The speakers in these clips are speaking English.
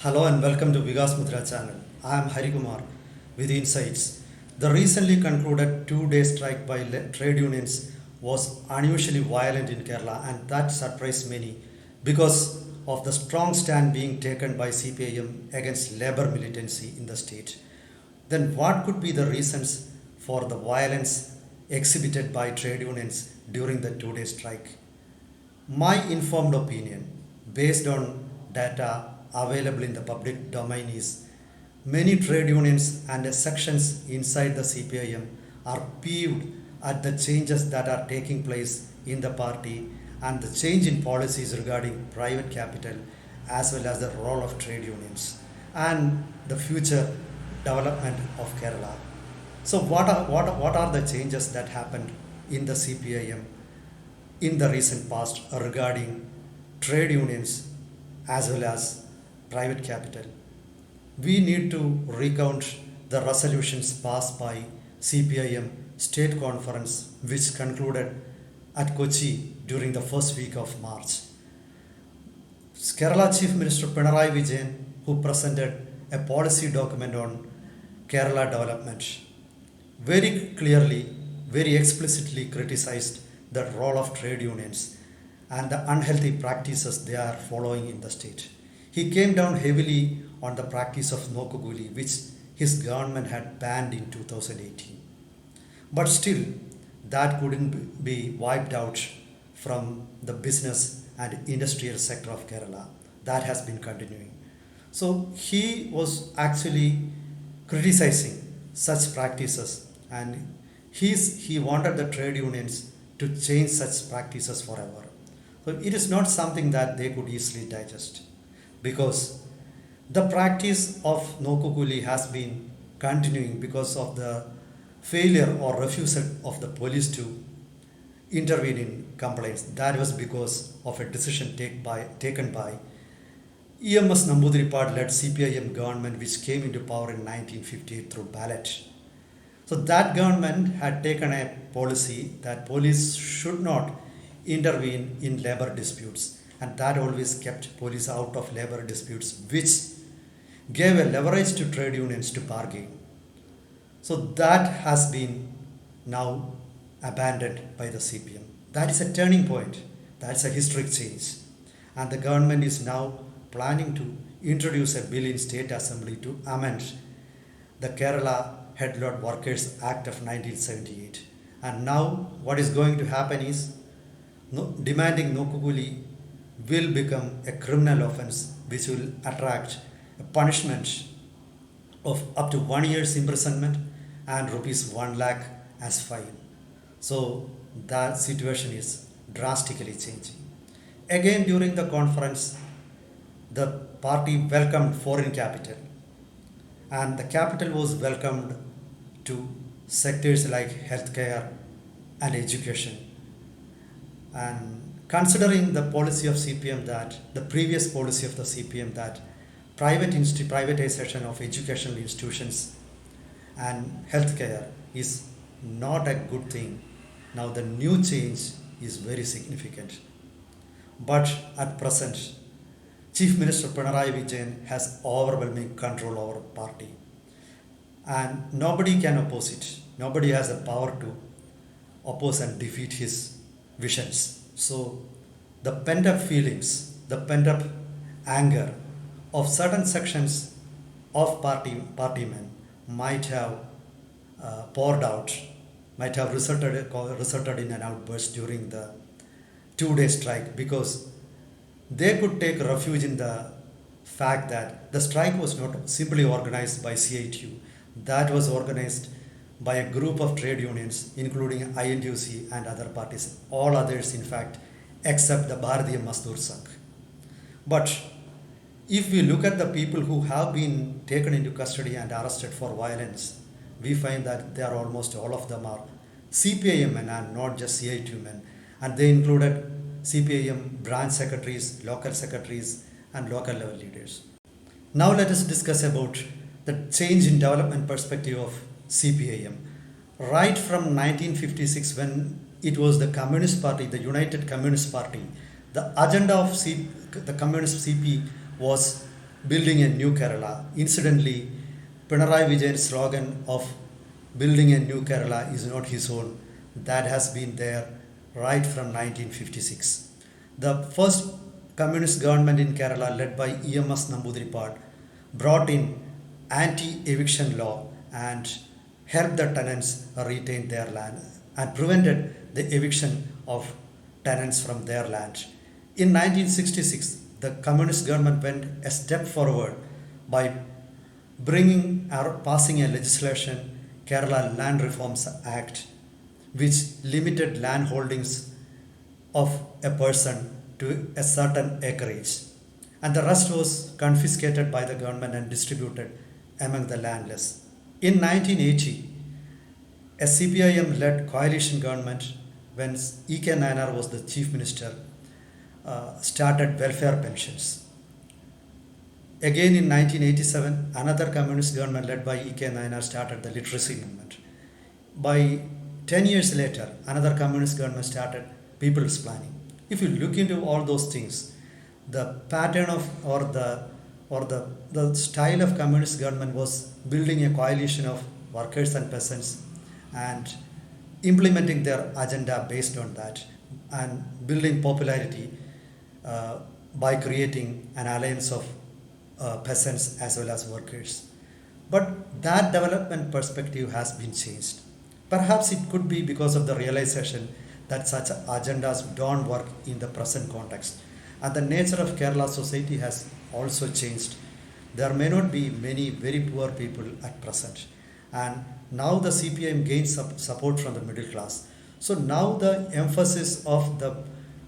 Hello and welcome to Vigas Mudra channel. I am Hari Kumar with Insights. The recently concluded two-day strike by trade unions was unusually violent in Kerala, and that surprised many because of the strong stand being taken by CPIM against labor militancy in the state. Then what could be the reasons for the violence exhibited by trade unions during the two-day strike? My informed opinion, based on data available in the public domain, is many trade unions and sections inside the CPIM are peeved at the changes that are taking place in the party and the change in policies regarding private capital as well as the role of trade unions and the future development of Kerala. So, what are the changes that happened in the CPIM in the recent past regarding trade unions as well as private capital? We need to recount the resolutions passed by CPIM State Conference, which concluded at Kochi during the first week of March. Kerala Chief Minister Pinarayi Vijayan, who presented a policy document on Kerala development, very clearly, very explicitly criticized the role of trade unions and the unhealthy practices they are following in the state. He came down heavily on the practice of Nokuguli, which his government had banned in 2018. But still, that couldn't be wiped out from the business and industrial sector of Kerala. That has been continuing. So he was actually criticizing such practices, and he wanted the trade unions to change such practices forever. So it is not something that they could easily digest because the practice of Nokukuli has been continuing because of the failure or refusal of the police to intervene in complaints. That was because of a decision taken by EMS Namboodiripad led CPIM government, which came into power in 1958 through ballot. So that government had taken a policy that police should not intervene in labor disputes, and that always kept police out of labor disputes, which gave a leverage to trade unions to bargain. So that has been now abandoned by the CPM. That is a turning point. That's a historic change. And the government is now planning to introduce a bill in State Assembly to amend the Kerala Headload Workers Act of 1978. And now what is going to happen is demanding Nokukuli will become a criminal offense which will attract a punishment of up to 1 year's imprisonment and rupees 1 lakh as fine. So that situation is drastically changing. Again, during the conference, the party welcomed foreign capital, and the capital was welcomed to sectors like healthcare and education. And considering the policy of CPM, that the previous policy of the CPM, that privatization of educational institutions and healthcare is not a good thing. Now the new change is very significant. But at present, Chief Minister Pinarayi Vijayan has overwhelming control over party, and nobody can oppose it. Nobody has the power to oppose and defeat his visions. So the pent up feelings, the pent up anger of certain sections of partymen might have poured out, might have resulted in an outburst during the two-day strike, because they could take refuge in the fact that the strike was not simply organized by CITU, that was organized by a group of trade unions, including INTUC and other parties, all others, in fact, except the Bharatiya Mazdoor Sangh. But if we look at the people who have been taken into custody and arrested for violence, we find that they are almost all of them are CPIM men and not just CITU men, and they included CPIM branch secretaries, local secretaries, and local level leaders. Now let us discuss about the change in development perspective of CPIM. Right from 1956, when it was the Communist Party, the United Communist Party, the agenda of the Communist CP was building a new Kerala. Incidentally, Pinarayi Vijayan's slogan of building a new Kerala is not his own. That has been there right from 1956. The first communist government in Kerala, led by EMS Namboodiripad, brought in anti-eviction law and helped the tenants retain their land and prevented the eviction of tenants from their land. In 1966, the communist government went a step forward by bringing or passing a legislation, Kerala Land Reforms Act, which limited land holdings of a person to a certain acreage, and the rest was confiscated by the government and distributed among the landless. In 1980, a CPIM led coalition government, when E.K. Nayanar was the chief minister, started welfare pensions. Again in 1987, another communist government led by E.K. Nayanar started the literacy movement. By 10 years later, another communist government started people's planning. If you look into all those things, the pattern of the style of communist government was building a coalition of workers and peasants and implementing their agenda based on that and building popularity by creating an alliance of peasants as well as workers. But that development perspective has been changed. Perhaps it could be because of the realization that such agendas don't work in the present context. And the nature of Kerala society has also changed. There may not be many very poor people at present. And now the CPIM gains support from the middle class. So now the emphasis of the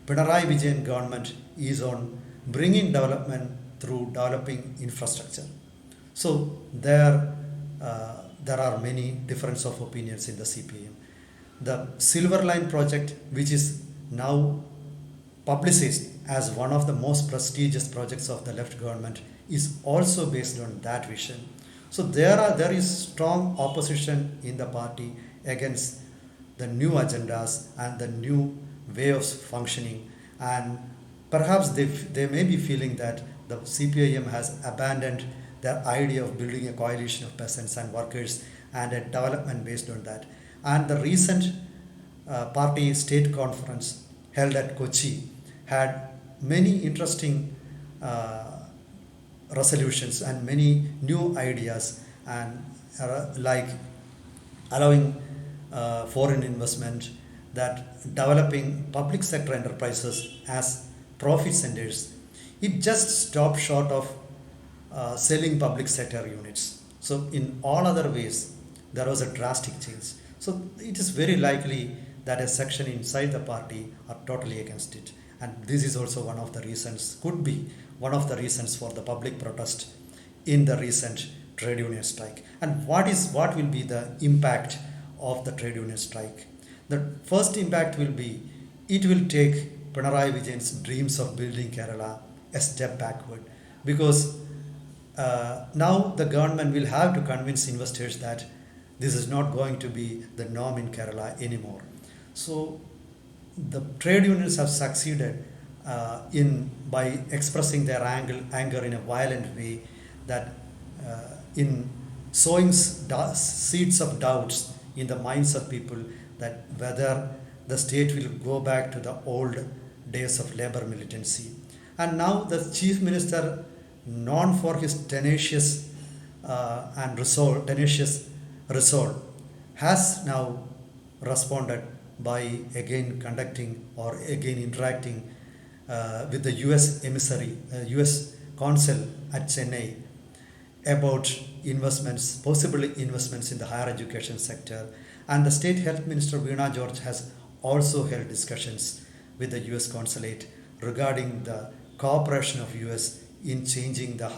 Pinarayi Vijayan government is on bringing development through developing infrastructure. So there are many differences of opinions in the CPIM. The Silver Line project, which is now publicized as one of the most prestigious projects of the left government, is also based on that vision. So there is strong opposition in the party against the new agendas and the new way of functioning, and perhaps they may be feeling that the CPIM has abandoned the idea of building a coalition of peasants and workers and a development based on that. And the recent party state conference held at Kochi had many interesting resolutions and many new ideas, and like allowing foreign investment, that developing public sector enterprises as profit centers. It just stopped short of selling public sector units. So in all other ways, there was a drastic change. So it is very likely that a section inside the party are totally against it. And this is also one of the reasons, could be one of the reasons for the public protest in the recent trade union strike. And what will be the impact of the trade union strike? The first impact will be, it will take Pinarayi Vijayan's dreams of building Kerala a step backward, because now the government will have to convince investors that this is not going to be the norm in Kerala anymore. So the trade unions have succeeded by expressing their anger in a violent way, that in sowing seeds of doubts in the minds of people that whether the state will go back to the old days of labor militancy. And now the chief minister, known for his tenacious resolve, has now responded by again conducting or again interacting with the US emissary, US consul at Chennai, about investments, possible investments in the higher education sector. And the state health minister Veena George has also held discussions with the US consulate regarding the cooperation of US in changing the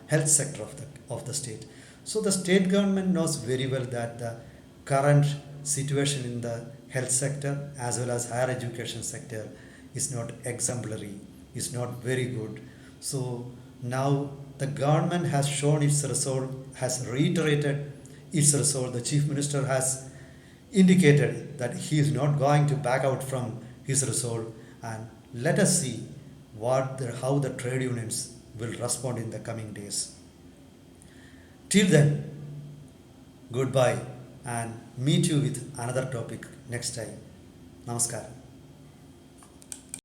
health sector of the state. So the state government knows very well that the current situation in the health sector as well as higher education sector is not exemplary, is not very good. So now the government has shown its resolve, has reiterated its resolve. The chief minister has indicated that he is not going to back out from his resolve, and let us see how the trade unions will respond in the coming days. Till then, goodbye and meet you with another topic next time. Namaskaram.